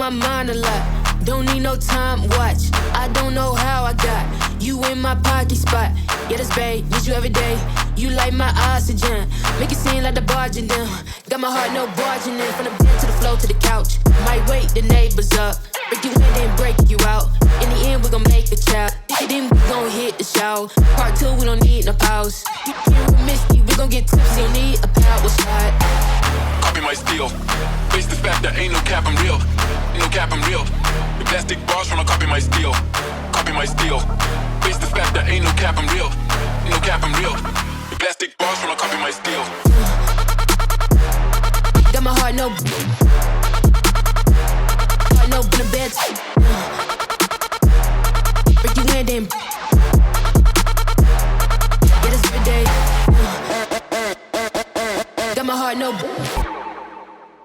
my mind a lot. Don't need no time watch. I don't know how I got you in my pocket spot. Yeah, that's babe, need you every day. You like my oxygen. Make it seem like the barging down. Got my heart no barging in. From the bed to the floor to the couch. Might wake the neighbors up. Break you in, then break you out. In the end, we gon' make a child. Then we gon' hit the show. Part 2, we don't need no pause. You can't miss me, we gon' get tipsy. Don't need a power shot. Copy my steel. Face the fact that ain't no cap, I'm real. No cap, I'm real. The plastic bars tryna copy my steel. Copy my steel. Face the fact that ain't no cap, I'm real. No cap, I'm real. The plastic bars tryna copy my steel. Got my heart no. Heart no in the bed. Break you in, then. Yeah, that's every day. Got my heart no.